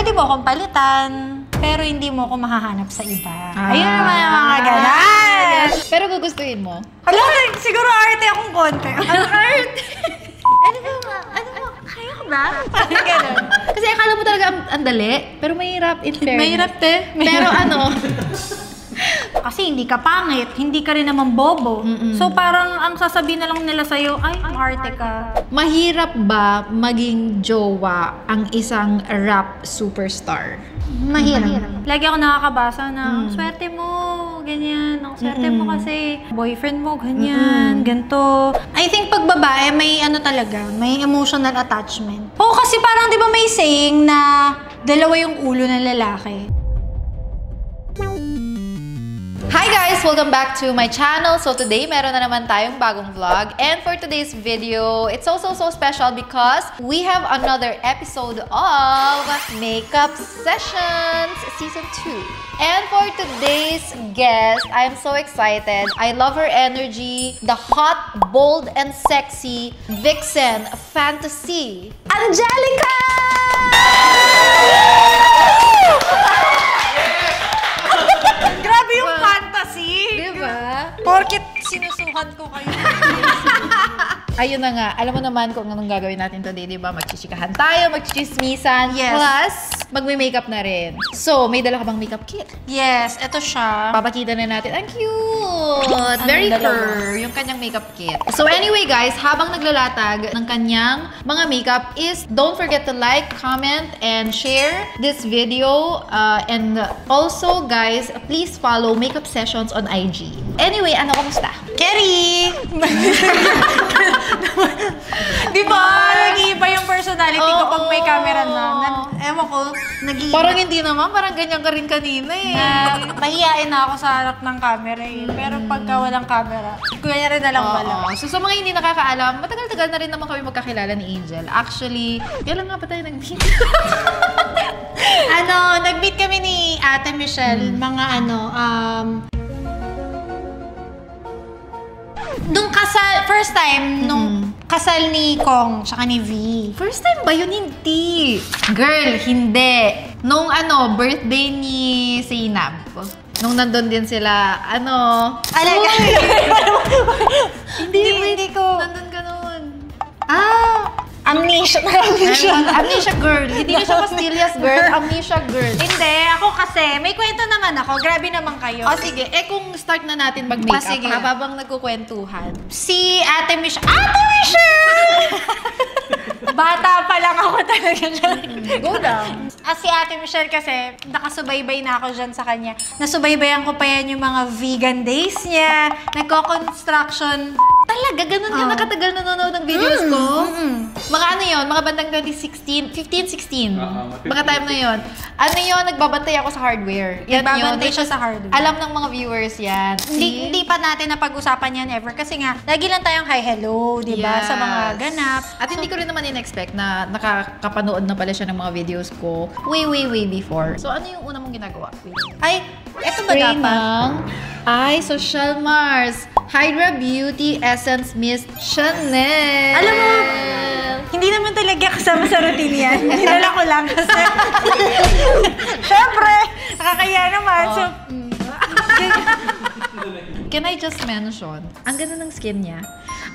pwede mo akong palitan, pero hindi mo ako mahahanap sa iba. Ayun naman ang mga ganan. Pero gugustuhin mo? Alam, siguro arte akong konti. Ano art? Ano ba? Kaya ko ba? Ganon. Kasi akala mo talaga ang dali, pero mahirap in fairness. Mahirap, te. Pero ano? Kasi hindi ka pangit, hindi ka rin naman bobo. So parang ang sasabihin na lang nila sa'yo, ay, arte ka. Mahirap ba maging jowa ang isang rap superstar? Mahirap. Lagi ako nakakabasa na, ang swerte mo, ganyan. Ang swerte mo kasi, boyfriend mo, ganyan, ganito. I think pag babae, may ano talaga, may emotional attachment. Oo, kasi parang di ba may saying na dalawa yung ulo ng lalaki. Hi guys! Welcome back to my channel. So today, meron na naman tayong bagong vlog. And for today's video, it's also so special because we have another episode of Makeup Sessions Season 2. And for today's guest, I'm so excited. I love her energy, the hot, bold, and sexy Vixen Fantasy, Angelica! Grabe yung fantasy! Diba? Porkit sinusukan ko kayo. Ayun na nga, alam mo naman kung anong gagawin natin today, di ba? Magchichikahan tayo, magchichismisan, Yes. plus magme-makeup na rin. So, may dala ka bang makeup kit? Yes, eto siya. Papakita na natin. Ang cute! Very curve yung kanyang makeup kit. So anyway guys, habang naglalatag ng kanyang mga makeup is don't forget to like, comment, and share this video. And also guys, please follow Makeup Sessions on IG. Anyway, ano, kamusta? Kerry! Di ba? Nag-iiba yung personality ko pag may camera na. Ewan ko, nag-iiba. Parang hindi naman, parang ganyan ka rin kanina eh. Mahihain na ako sa harap ng camera eh. Pero pagka walang camera, kuya rin na lang wala. So sa mga hindi nakakaalam, matagal-tagal na rin naman kami magkakilala ni Angel. Actually, kailan nga ba tayo nag-meet? Nag-meet kami ni Ate Michelle, nung kasal, first time, nung kasal ni Kong, tsaka ni V. First time ba yun? Hindi. Girl, hindi. Nung birthday ni Zainab. Nung nandun din sila, Alaga. Hindi ko. Nandun ka nun. Amnesia. Amnesia girl. Hindi na siya Pastillas girl. Amnesia girl. Hindi, ako kasi, may kwento naman ako. Grabe naman kayo. O sige, kung start na natin mag-makeup, sige. habang nagkukwentuhan. Si Ate Michelle. Ate Michelle! Bata pa lang ako talaga dyan. Go down. Si Ate Michelle kasi, nakasubaybay na ako dyan sa kanya. Nasubaybayan ko pa yan yung mga vegan days niya. Nagko-construction. Talaga, ganun ka nakatagal nanonood ng videos ko? Mga yun, mga bandang 2016, 15, 16. Mga time na yun. Nagbabantay ako sa hardware. Nagbabantay siya sa hardware. Alam ng mga viewers yan. Hindi pa natin napag-usapan yan ever. Kasi nga, lagi lang tayong hi, hello, di ba? Sa mga ganap. At hindi ko rin naman in-expect na nakakapanood na pala siya ng mga videos ko way before. So, ano yung una mong ginagawa? Ay, eto ba Spray dapat? Social Mars Hydra Beauty Essence Mist Chanel. Alam mo, hindi naman talaga kasama sa routine yan. Hinala ko lang kasi. Siyempre, nakakaya naman. So, can I just mention, ang ganda ng skin niya.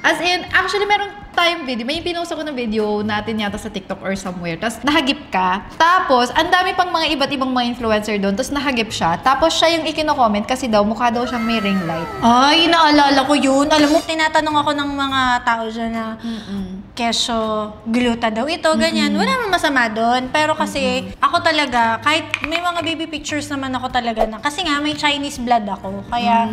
As in, actually, merong tayong video. May pinost ako ng video natin yata sa TikTok or somewhere. Tapos, nahagip ka. Tapos, ang dami pang mga iba't ibang mga influencer doon. Tapos, nahagip siya. Tapos, siya yung ikino-comment kasi daw, mukha daw siyang may ring light. ay, naalala ko yun. Alam mo, tinatanong ako ng mga tao dyan na keso, gluta daw ito, ganyan. Wala namang masama doon. Pero kasi, ako talaga, kahit may mga baby pictures naman ako talaga na, kasi nga, may Chinese blood ako. Kaya,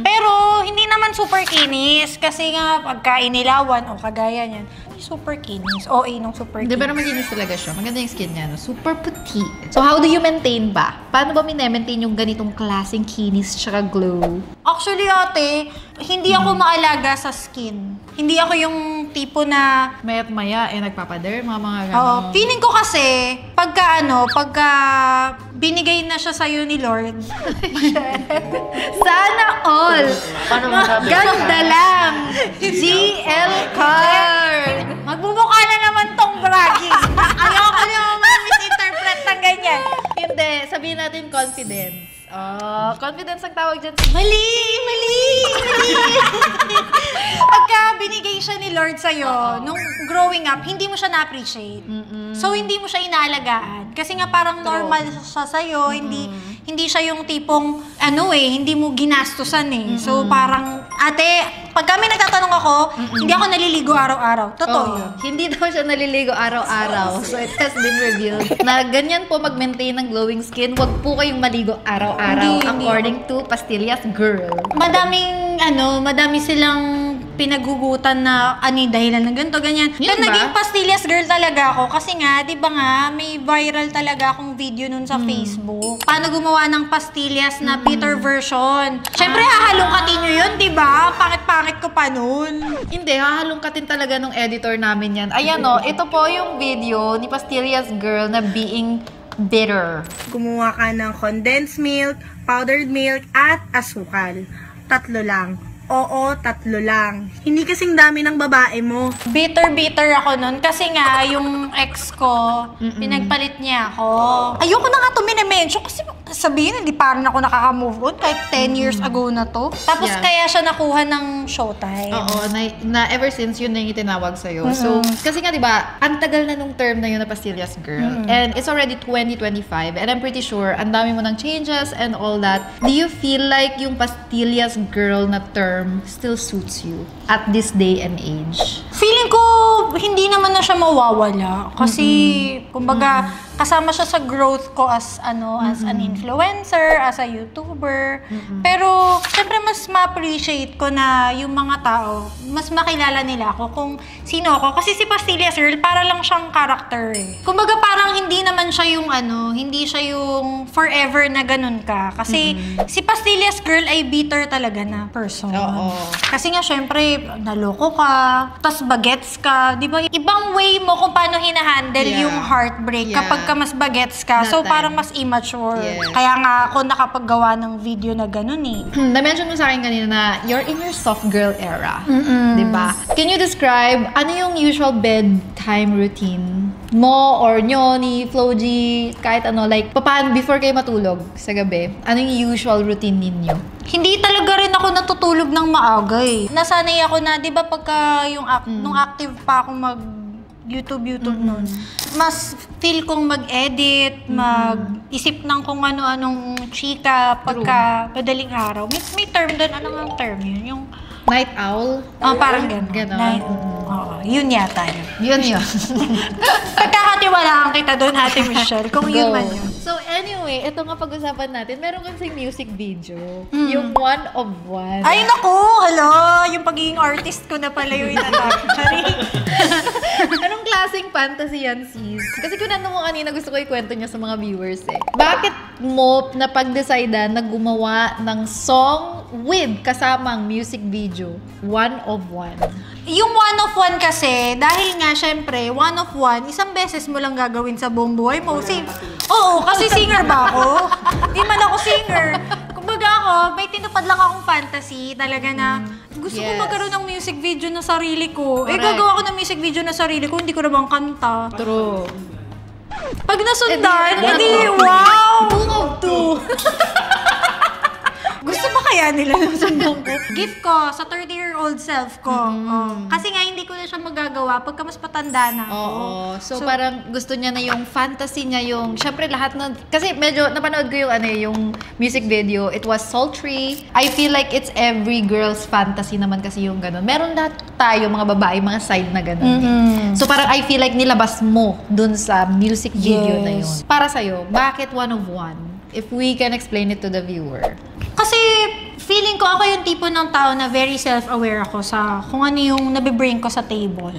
pero, hindi naman super kinis. Kasi nga, pagka inilawan, o kagaya niyan, super kinis. OA nung super kinis. Di ba naman kinis talaga siya? Maganda yung skin niya, no? Super puti. So, how do you maintain ba? Paano ba minemaintain yung ganitong klaseng kinis tsaka glow? Actually, ate, hindi ako maalaga sa skin. Hindi ako yung tipo na... Maya't maya, nagpapader, mga Oo, gano'n. feeling ko kasi, pagka binigay na siya sa'yo ni Lord, Sana all! Ganda lang! GL card! magbubukha na naman tong bragging. Ayoko naman misinterpret ng ganyan. sabihin natin confidence. Oh, confidence ang tawag dyan. Mali! Pagka binigay siya ni Lord sa'yo, nung growing up, hindi mo siya na-appreciate. So, hindi mo siya inaalagaan. Kasi nga parang normal siya sa'yo, hindi siya yung tipong, hindi mo ginastusan eh. So, parang, ate, pag kami nagtatanong ako, hindi ako naliligo araw-araw. Totoo yun. Hindi daw siya naliligo araw-araw. So, it has been revealed na ganyan po mag-maintain ng glowing skin. Huwag po kayong maligo araw-araw. According to Pastillas Girl. Madami silang pinaghugutan na dahilan ng ganito, ganyan. Pero naging Pastillas Girl talaga ako kasi nga, di ba nga, may viral talaga akong video nun sa Facebook. Paano gumawa ng pastillas na bitter version. Siyempre, hahalungkatin nyo yun, di ba? Pangit-pangit ko pa nun. Hindi, hahalungkatin talaga nung editor namin yan. Ayan ito po yung video ni Pastillas Girl na being bitter. Gumawa ka ng condensed milk, powdered milk, at asukal. 3 lang. Oo, 3 lang. Hindi kasing dami ng babae mo. Bitter ako nun kasi nga yung ex ko, pinagpalit niya ako. Ayoko na nga ito minimension kasi sabihin, hindi pa rin ako nakaka-move on kahit 10 years ago na to. Tapos kaya siya nakuha ng Showtime. Oo, na ever since yun na yung itinawag sa'yo. So, kasi nga diba, ang tagal na nung term na yun na Pastillas Girl. And it's already 2025 and I'm pretty sure ang dami mo ng changes and all that. Do you feel like yung Pastillas Girl na term still suits you at this day and age? Feeling ko, hindi naman na siya mawawala. Kasi, kumbaga, kasama siya sa growth ko as an influencer, as a YouTuber. Pero, syempre, mas ma-appreciate ko na yung mga tao, mas makilala nila ako kung sino ako. Kasi si Pastillas Girl, para lang siyang character eh. Kumbaga, parang hindi naman siya yung hindi siya yung forever na ganun ka. Kasi, si Pastillas Girl ay bitter talaga na person. Kasi nga, syempre, naloko ka, tas bagets ka, di ba? Ibang way mo kung paano hinahandle yung heartbreak kapag ka mas bagets ka. So, parang mas immature. Kaya nga ako nakapaggawa ng video na ganun eh. Na-mention mo sa akin kanina na you're in your soft girl era. Di ba? Can you describe ano yung usual bedtime routine mo or nyo ni Flo G, kahit like, paano before kayo matulog sa gabi? Ano yung usual routine ninyo? Hindi talaga rin ako natutulog ng maaga eh. Nasanay ako na, di ba pagka nung active pa ako YouTube nun, mas feel kong mag-edit, mag-isip ng kung ano-anong chika pagka madaling araw. May term doon. Ano nga ang term yun? Yung night owl? Parang gano'n. Yun yata yun. Yun. Pagkakatiwalaan kita doon, Ate Michelle, kung yun man yun. So anyway, ito nga pag-usapan natin, meron kasing music video. Yung One of One. Ay, naku! Hala! Yung pagiging artist ko na pala yung inatake. Anong klaseng fantasy yan, sis? Kasi kung ano mo kanina, gusto ko ikwento niya sa mga viewers eh. Bakit mo napag-decide na gumawa ng song with kasamang music video? One of One. Yung One of One kasi, dahil nga syempre, One of One, isang beses mo lang gagawin sa buong buhay mo. Oo, kasi singer ba ako? Di man ako singer. Kumbaga ako, may tinupad lang akong fantasy talaga na gusto ko magkaroon ng music video na sarili ko. Gagawa ko ng music video na sarili ko, hindi ko naman kanta. True. Pag nasundan, edi wow! 2 of 2. Gusto ba kaya nila ng sundan ko? Gift ko sa 30-year-old self ko. Kasi nga, hindi ko na siya magagawa pagka mas patanda na ako. So parang gusto niya na yung fantasy niya, yung, syempre lahat na, kasi medyo napanood ko yung yung music video, it was sultry. I feel like it's every girl's fantasy naman kasi yung ganun. Meron lahat tayo, mga babae, mga side na ganun. So parang I feel like nilabas mo dun sa music video na yun. Para sa'yo, bakit One of One? If we can explain it to the viewer. Kasi feeling ko ako yung tipo ng tao na very self-aware ako sa kung ano yung nabibring ko sa table.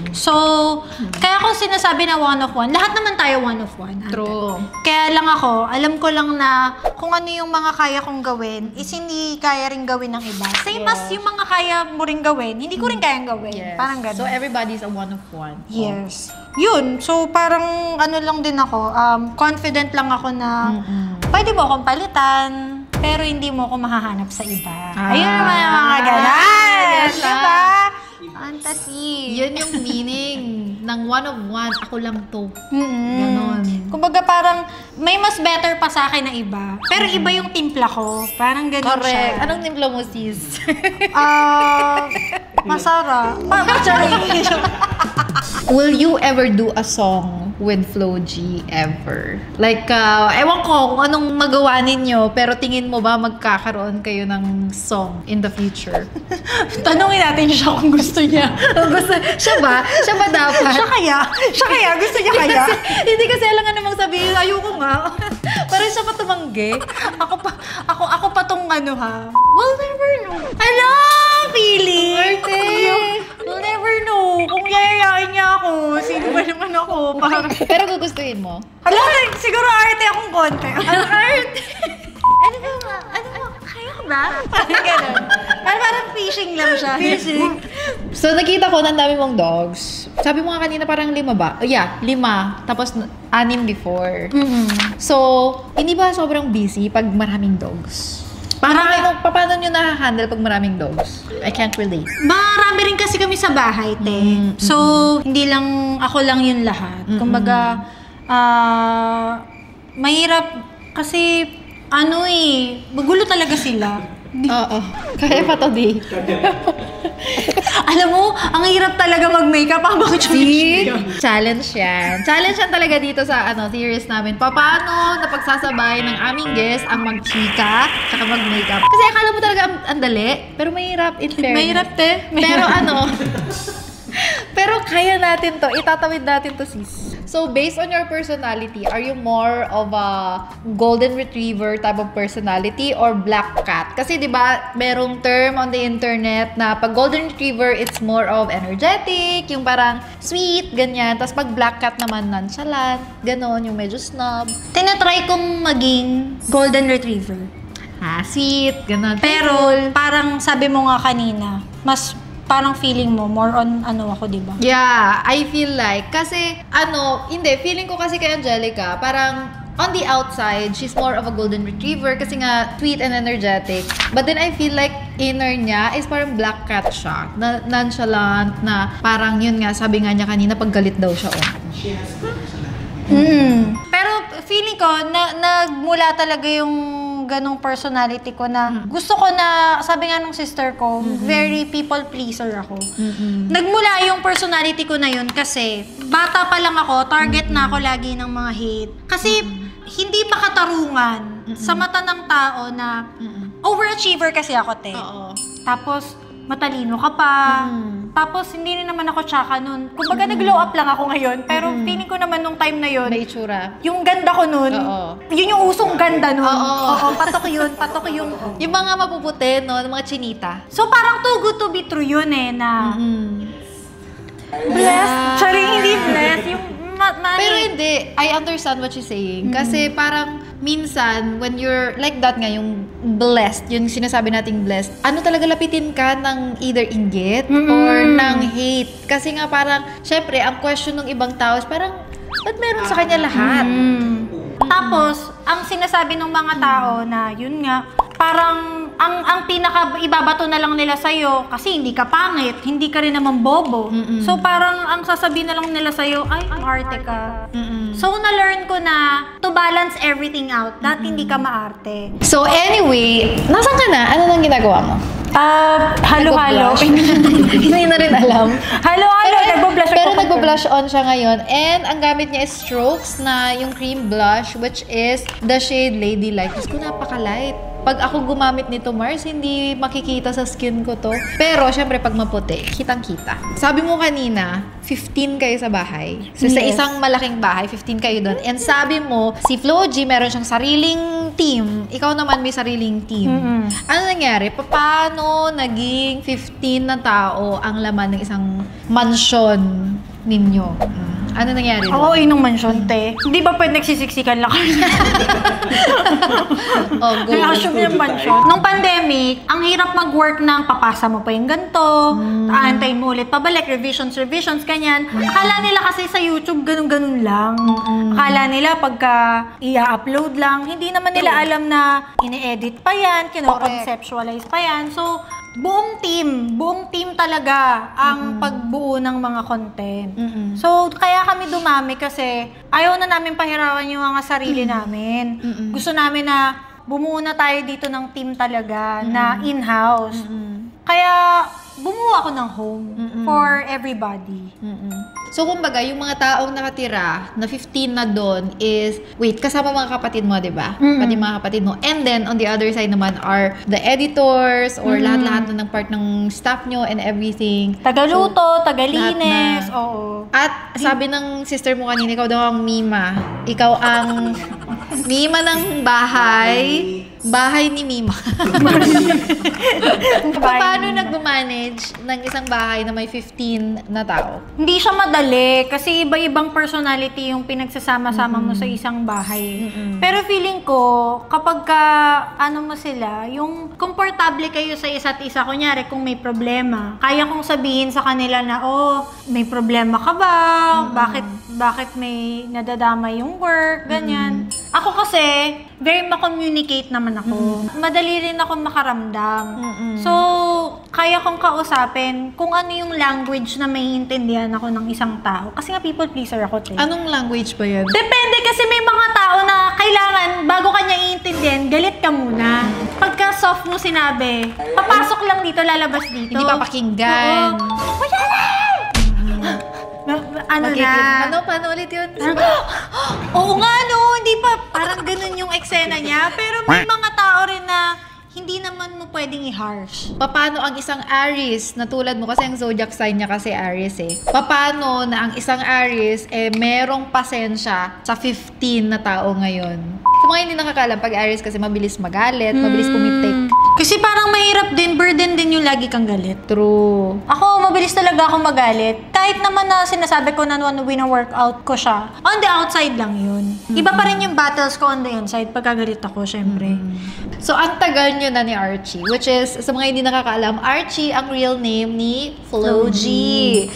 So, kaya ako sinasabi na one of one, lahat naman tayo one of one. True. Kaya lang ako, alam ko lang na kung ano yung mga kaya kong gawin is hindi kaya rin gawin ng iba. Same as yung mga kaya mo rin gawin, hindi ko rin kayang gawin. Parang ganun. So, everybody's a one of one. Yes. Yun. So, parang ano lang din ako, confident lang ako na pwede mo akong palitan, pero hindi mo ako mahahanap sa iba. Ayun naman ang mga ganan. Yes, diba? Fantasy. Yun yung meaning ng one of one, ako lang to. Mm-mm. Ganon. Kumbaga parang may mas better pa sa akin na iba. Pero iba yung timpla ko. Parang ganun Correct. siya. Anong timpla mo, sis? Masarap. Will you ever do a song with Flo G ever? Like, ewan ko kung anong magawa ninyo, pero tingin mo ba magkakaroon kayo ng song in the future? Tanungin natin siya kung gusto niya. Siya ba? Siya ba dapat? Siya kaya? Gusto niya kaya? Hindi kasi alam nga namang sabihin, ayoko nga. Parang siya pa tumanggi. Ako pa tong ano ha. We'll never know. Hello, feeling. Arte. We'll never know. Kung yayayain niya ako, sino ba naman ako? Parang, Pero gugustuhin mo? hala, siguro arte akong konti. Ang art! Ano ba? Kaya ko ba? Parang ganun. Parang fishing lang siya. Fishing. So, nakita ko na ang dami mong dogs. Sabi mo nga kanina parang 5 ba? Yeah, 5. Tapos 6 before. So, hindi ba sobrang busy pag maraming dogs? Paano nyo na-handle pag maraming dogs? I can't relate. Marami rin kasi kami sa bahay, te. So, hindi lang ako lang yun lahat. Kumbaga, mahirap kasi, magulo talaga sila. Oo. Kaya pa to, di. Alam mo, ang hirap talaga mag-makeup habang See? Challenge yan. Challenge yan talaga dito sa series namin. Paano napagsasabay ng aming guest ang mag-chika tsaka mag-makeup. Kasi akala mo talaga ang dali, pero mahirap in fairness. Mahirap, te. Pero pero kaya natin to. Itatawid natin to, sis. So, based on your personality, are you more of a golden retriever type of personality or black cat? Kasi, di ba, merong term on the internet na pag golden retriever, it's more of energetic, yung parang sweet, ganyan. Tapos pag black cat naman, nonchalant, ganon, yung medyo snob. Tinatry kong maging golden retriever. Sweet, ganon. Pero, parang sabi mo nga kanina, mas parang feeling mo, more on ako, di ba? Yeah, I feel like, kasi, feeling ko kasi kay Angelica, parang, on the outside, she's more of a golden retriever kasi nga, sweet and energetic. But then I feel like, inner niya is parang black cat siya. Na nonchalant, na parang yun nga, sabi nga niya kanina, pag galit daw siya. Pero feeling ko, nagmula talaga yung ganong personality ko na gusto ko na, sabi nga nung sister ko, very people pleaser ako. Nagmula yung personality ko na yun kasi bata pa lang ako, target na ako lagi ng mga hate. Kasi hindi pa katarungan sa mata ng tao na overachiever kasi ako, te. Tapos matalino ka pa. Tapos, hindi rin naman ako tsaka nun. Kumbaga, nag-glow up lang ako ngayon. Pero, feeling ko naman nung time na yun, May itsura. yung ganda ko nun, yun yung usong ganda nun. Oo. Patok yung... Yung mga mapuputi, no? Mga chinita. So, parang too good to be true yun na blessed. Sorry, hindi blessed. Yung Pero hindi, I understand what you're saying. Kasi parang minsan, when you're like that nga, yung blessed, yung sinasabi nating blessed, talaga lapitin ka ng either inggit or ng hate. Kasi nga parang, syempre, ang question ng ibang tao is parang, ba't meron sa kanya lahat? Tapos, ang sinasabi ng mga tao na, yun nga, parang, ang pinaka ibabato na lang nila sa'yo, kasi hindi ka pangit, hindi ka rin naman bobo. So, parang, ang sasabihin na lang nila sa'yo, ay, maarte ka. So, na-learn ko na, to balance everything out, that hindi ka maarte. So, anyway, nasan ka na? Ano nang ginagawa mo? Halo-halo. Hindi na rin alam. Halo-halo, nagbo-blush ako. Pero nagbo-blush on siya ngayon. And ang gamit niya is Strokes na yung cream blush, which is the shade Ladylike. Diyos ko, napaka-light. Pag ako gumamit nito, Mars, hindi makikita sa skin ko to. Pero, syempre, pag maputi, kitang-kita. Sabi mo kanina, 15 kayo sa bahay. So, sa isang malaking bahay, 15 kayo doon. And sabi mo, si Flo G, meron siyang sariling team. Ikaw naman may sariling team. Ano nangyari? Paano naging 15 na tao ang laman ng isang mansion ninyo? Ano nangyari doon? Oo, inong mansion, te. Hindi ba pwede nagsisiksikan lang kami? Go. Assume yung mansion. Nung pandemic, ang hirap mag-work ng papasa mo pa yung ganito, aantay mo ulit pabalik, revisions, ganyan. Akala nila kasi sa YouTube, ganun-ganun lang. Akala nila pagka i-upload lang, hindi naman nila alam na ini-edit pa yan, kino-conceptualize pa yan. So, buong team talaga ang pagbuo ng mga content. So, kaya kami dumami kasi ayaw na namin pahirapan yung mga sarili namin. Gusto namin na bumuo na tayo dito ng team talaga na in-house. Kaya bumuo ako ng home for everybody. So, kumbaga, yung mga taong nakatira na 15 na doon is, wait, kasama mga kapatid mo, di ba? Pati mga kapatid mo. And then, on the other side naman are the editors or lahat-lahat na ng part ng staff nyo and everything. Tagaluto, tagalinis, oo. At sabi ng sister mo kanina, ikaw daw ang Mima. Ikaw ang Mima ng bahay. Bahay ni Mima. Paano nag-manage ng isang bahay na may 15 na tao? Hindi siya madali kasi iba-ibang personality yung pinagsasama-sama mo sa isang bahay. Pero feeling ko, kapag ano mo sila, yung komportable kayo sa isa't isa, kunyari kung may problema, kaya kong sabihin sa kanila na, oh, may problema ka ba? Bakit may nadadama yung work? Ganyan. Ako kasi, very ma-communicate naman ako. Madali rin ako makaramdam. So, kaya kong kausapin kung ano yung language na maiintindihan ako ng isang tao. Kasi nga people pleaser ako, te. Anong language ba yan? Depende kasi may mga tao na kailangan, bago kanya iintindihan, galit ka muna. Pagka soft mo sinabi, papasok lang dito, lalabas dito. Hindi papakinggan. Ano na? Paano ulit yun? Oo nga, no. Hindi pa. Parang ganun yung eksena niya. Pero may mga tao rin na hindi naman mo pwedeng i-harsh. Paano ang isang Aries na tulad mo, kasi ang zodiac sign niya kasi Aries eh. Paano na ang isang Aries merong pasensya sa 15 na tao ngayon? Sa mga hindi nakakaalam, pag Aries kasi mabilis magalit, mabilis pumitik. Kasi parang mahirap din, burden din yung lagi kang galit. True. Ako, mabilis talaga ako magalit. Kahit naman na sinasabi ko na wina-workout ko siya, on the outside lang yun. Iba pa rin yung battles ko on the inside pagkagalit ako, syempre. So, ang tagal nyo na ni Archie, which is, sa mga hindi nakakaalam, Archie ang real name ni Flo G.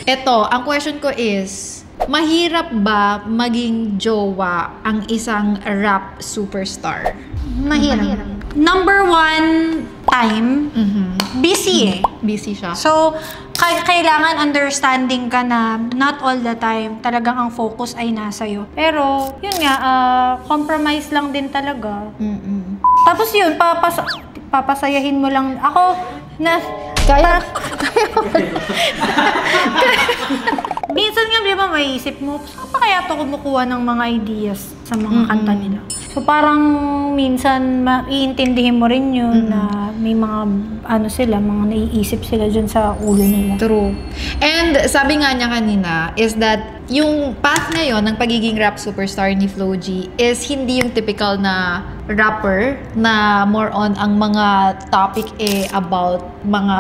Ito, ang question ko is, mahirap ba maging jowa ang isang rap superstar? Mahirap. Number one time, busy eh. Busy siya. So, kailangan understanding ka na not all the time talagang ang focus ay nasa iyo. Pero, yun nga, compromise lang din talaga. Tapos yun, papasayahin mo lang. Ako, Kaya minsan nga, di ba, may isip mo, saan pa kaya ito kumukuha ng mga ideas sa mga kanta nila? So, parang minsan, iintindihin mo rin yun na may mga, mga naiisip sila dyan sa ulo nila. True. And sabi nga niya kanina is that yung path ngayon ng pagiging rap superstar ni Flo G is hindi yung typical na rapper na more on ang mga topic about mga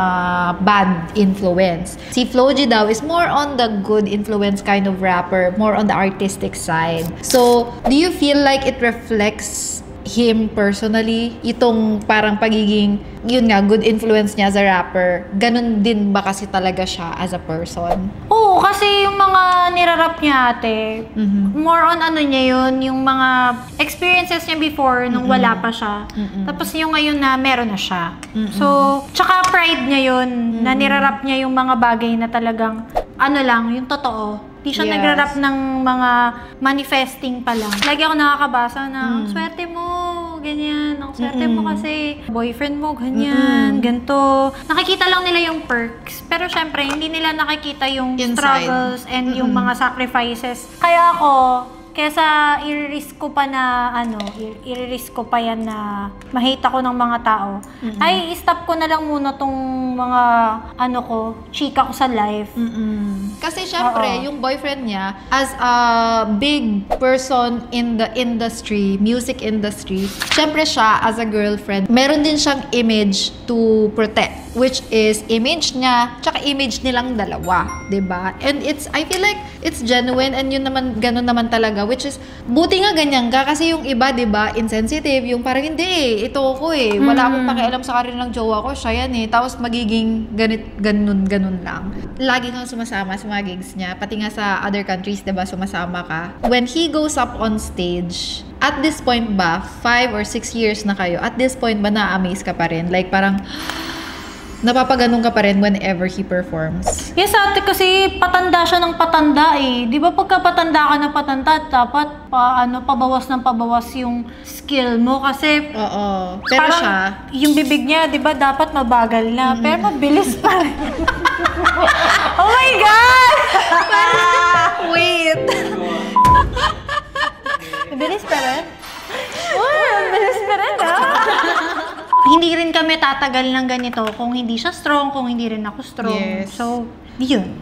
bad influence. Si Flo G daw is more on the good influence kind of rapper, more on the artistic side. So, do you feel like it reflects him personally, itong parang pagiging, yun nga, good influence niya as a rapper, ganun din ba kasi talaga siya as a person? Oo, kasi yung mga nirarap niya ate, more on niya yun, yung mga experiences niya before nung wala pa siya. Tapos yung ngayon na meron na siya. So, tsaka pride niya yun, na nirarap niya yung mga bagay na talagang, yung totoo. Di siya nagrarap ng mga manifesting pa lang. Lagi ako nakakabasa na, swerte mo, ganyan. Ang swerte mo kasi boyfriend mo, ganyan, ganito. Nakikita lang nila yung perks. Pero syempre, hindi nila nakikita yung struggles and yung mga sacrifices. Kaya ako, kesa i-risk ko pa na, i-risk ko pa yan na ma-hate ako ng mga tao, ay stop ko na lang muna tong mga, chika ko sa life. Kasi syempre, yung boyfriend niya, as a big person in the industry, music industry, syempre siya, as a girlfriend, meron din siyang image to protect, which is image niya, tsaka image nilang dalawa, diba? And I feel like, it's genuine, and yun naman, ganun naman talaga, which is, buti nga ganyan ka, kasi yung iba, diba, insensitive, yung parang hindi ito ako wala akong pakialam sa karir ng jowa ko, siya yan tapos magiging ganun lang. Lagi kang sumasama sa mga gigs niya, pati nga sa other countries, diba, sumasama ka. When he goes up on stage, at this point ba, 5 or 6 years na kayo, at this point ba na-amaze ka pa rin? Like parang, napapaganon ka pa rin whenever he performs. Yes, ate, kasi patanda siya ng patanda eh. Di ba pagka patanda ka na patanda, dapat pabawas ng pabawas yung skill mo kasi Oo. Pero parang siya, yung bibig niya, di ba dapat mabagal na, pero mabilis pa rin. Oh my God! wait. Mabilis pa rin? Mabilis pa rin, Hindi rin kami tatagal ng ganito kung hindi siya strong, kung hindi rin ako strong. Yes. So, yun.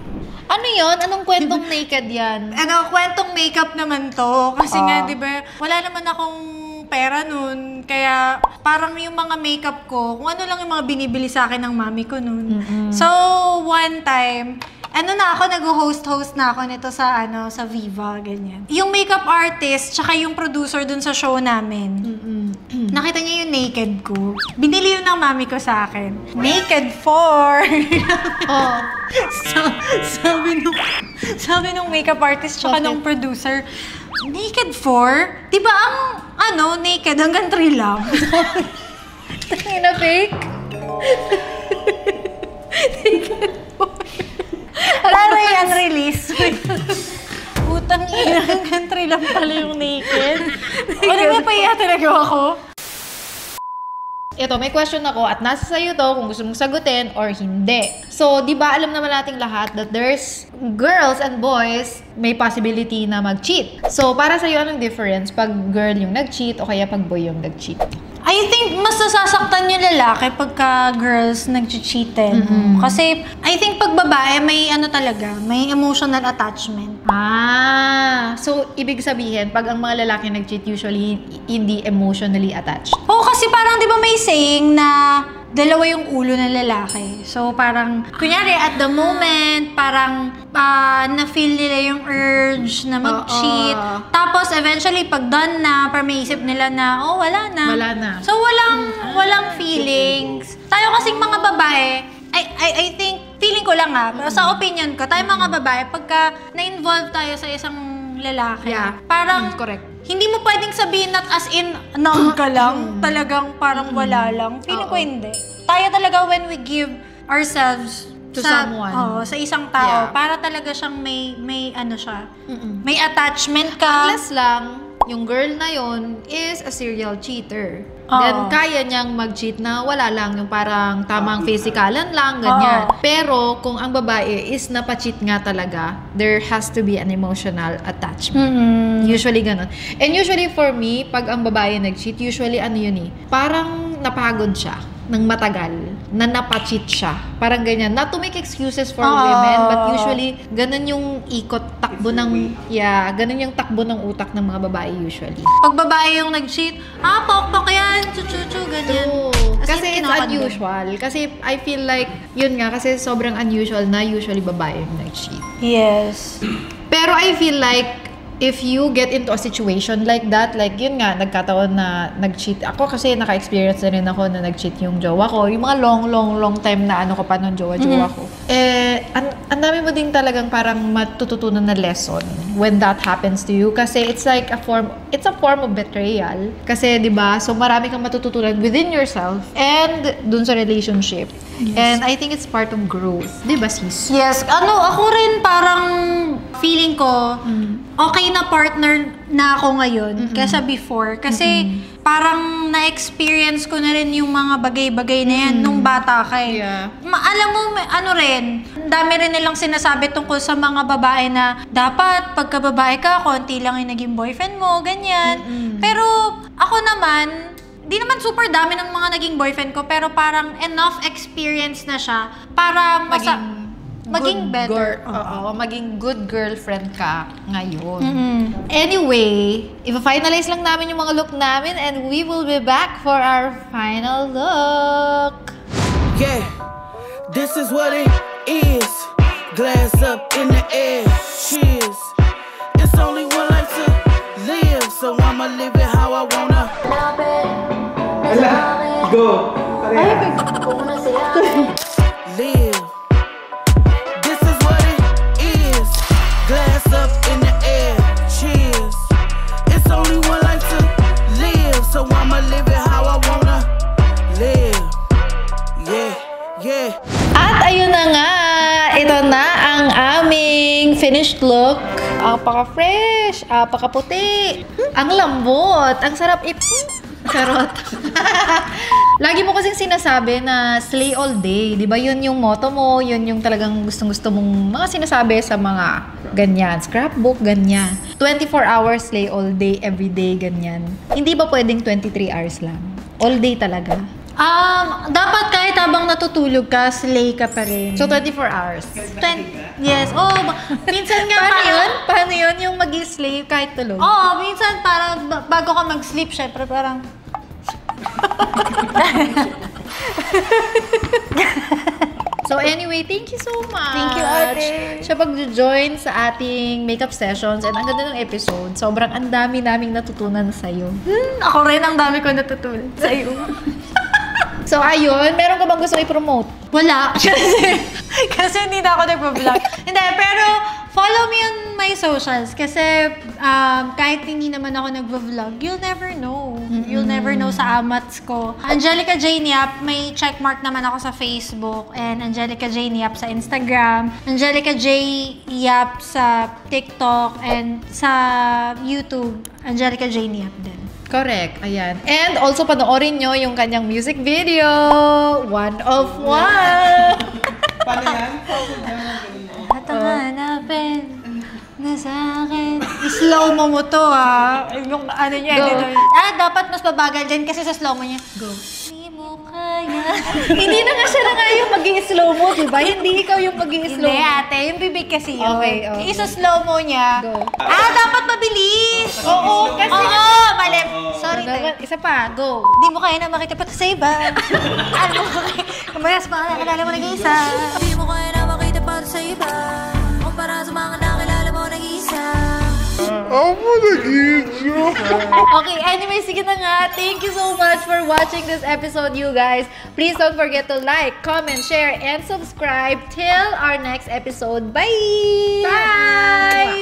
Ano yun? Anong kwentong naked yan? Kwentong makeup naman to. Kasi nga, di ba, wala naman akong pera nun. Kaya, parang yung mga makeup ko, kung ano lang yung mga binibili sa akin ng mami ko nun. So, one time, nag-host na ako nito sa, sa Viva, ganyan. Yung makeup artist, tsaka yung producer dun sa show namin, nakita niya yung naked ko. Binili yun ng mami ko sa akin. Naked for! Oh. Sabi nung makeup artist tsaka nung producer, naked for? Diba ang, naked hanggang 3 lang? Tangina fake? Naked for. Para yung unreleased. Putang ina, hanggang 3 lang pala yung naked. Ano nga pa iya talaga ako? Ito, may question ako at nasa sa'yo to kung gusto mong sagutin or hindi. So, di ba alam naman nating lahat that there's girls and boys may possibility na mag-cheat. So, para sa'yo, anong difference pag girl yung nag-cheat o kaya pag boy yung nag-cheat? I think mas nasasaktan yung lalaki pagka girls nag-cheaten. Kasi I think pag babae may talaga, may emotional attachment. So ibig sabihin, pag ang mga lalaki nag-cheat, usually hindi emotionally attached. Oo, kasi parang di ba may saying na dalawa yung ulo ng lalaki. So parang, kunyari at the moment, parang na-feel nila yung urge na mag-cheat. Tapos eventually, pag done na, parang may isip nila na, wala na. Wala na. So walang feelings. Tayo kasing mga babae, I think, feeling ko lang sa opinion ko, tayo mga babae, pagka na-involve tayo sa isang lalaki, parang, correct. hindi mo pwedeng sabihin na as in, numb ka lang, talagang parang wala lang. Feeling ko hindi. Tayo talaga when we give ourselves to someone. Sa isang tao, para talaga siyang may siya. May attachment ka. Unless lang, yung girl na yon is a serial cheater. Then, kaya niyang mag-cheat na wala lang, yung parang tamang physikalan lang, ganyan. Pero, kung ang babae is napacheat nga talaga, there has to be an emotional attachment. Usually, ganun. And usually, for me, pag ang babae nag-cheat, usually, parang napagod siya ng matagal, na napacheat siya. Parang ganyan. Not to make excuses for women, but usually, ganun yung takbo ng utak ng mga babae usually. Pag babae yung nag-cheat, pokpok yan, chuchuchu, ganyan. Kasi it's unusual. Kasi I feel like, yun nga, kasi sobrang unusual na usually babae yung nag-cheat. Yes. Pero I feel like, if you get into a situation like that, like yun nga, nagkataon na nag-cheat ako kasi naka-experience na rin ako na nag-cheat yung jowa ko. Yung mga long time na ko pa nung jowa ko. Ang dami mo din talagang parang matututunan na lesson when that happens to you. Kasi it's like a form of betrayal. Kasi, di ba, so marami kang matututunan within yourself and dun sa relationship. Yes. And I think it's part of growth. Di ba, sis? Yes. Ako rin parang feeling ko, okay na partner na ako ngayon kaysa before. Kasi parang na-experience ko na rin yung mga bagay-bagay na yan nung bata ka eh. Yeah. Alam mo, dami rin nilang sinasabi tungkol sa mga babae na dapat pagka babae ka, konti lang yung naging boyfriend mo, ganyan. Pero ako naman, di naman super dami ng mga naging boyfriend ko, pero parang enough experience na siya para maging better. Maging good girlfriend ka ngayon. Anyway, i-finalize lang namin yung mga look namin and we will be back for our final look. Yeah, this is what it is. Glass up in the air. Cheers. It's only one life to live, so I'ma live it how I wanna. Go. Live. This is what it is. Glass up in the air. Cheers. It's only one life to live, so I'ma live it how I wanna live. Yeah, yeah. look. Apaka-fresh, apaka-puti. Ang lambot, ang sarap Charot. Lagi mo kasing sinasabi na slay all day. Di ba yun yung motto mo? Yun yung talagang gustong-gusto mong mga sinasabi sa mga ganyan. Scrapbook, ganyan. 24 hours slay all day, every day, ganyan. Hindi ba pwedeng 23 hours lang? All day talaga. Dapat kahit habang natutulog ka, slay ka pa rin. So, 24 hours. Yes. Minsan nga Paano yun? Paano yun yung mag-slay kahit tulog? Minsan parang bago ka mag-sleep, syempre parang... So anyway, thank you so much. Thank you, ate. Siya pag-join sa ating makeup sessions and ang ganda ng episode. Sobrang ang dami naming natutunan sa'yo. Ako rin ang dami ko natutunan sa'yo. So ayun, meron ka bang gusto i-promote? Wala. Kasi hindi na ako nagpa-vlog. Hindi, pero follow me on my socials. Kasi kahit hindi naman ako nagpa-vlog, you'll never know. You'll never know sa amats ko. Angelica J. Niap, may checkmark naman ako sa Facebook. And Angelica J. Niap sa Instagram. Angelica J. Yap sa TikTok. And sa YouTube, Angelica J. Niap din. Correct, ayan. And also panoorin nyo yung kanyang music video. One of one. Paano yan? At ang hanapin na sa akin. Slow mo to Yung ano niya. Go. Dapat mas babagal dyan kasi sa slow mo niya. Go. Hindi mo kaya. Hindi na nga siya na nga yung mag-i-slow mo, diba? Hindi ikaw yung mag-i-slow Hindi mo. ate, yung bibig kasi yun. Okay. Isa-slow mo niya. Go. Dapat mabilis. Oo, kasi... Mali. Sorry, Naman, te. isa pa, go. Hindi mo kaya na makita pa sa iba. Ano mo kaya? Kumayas pa, nakilala mo nag-iisa. Hindi mo kaya na makita pa sa iba. Kumpara sa mga nakilala mo nag-iisa. Okay, anyway, sige na nga. Thank you so much for watching this episode, you guys. Please don't forget to like, comment, share, and subscribe till our next episode. Bye! Bye!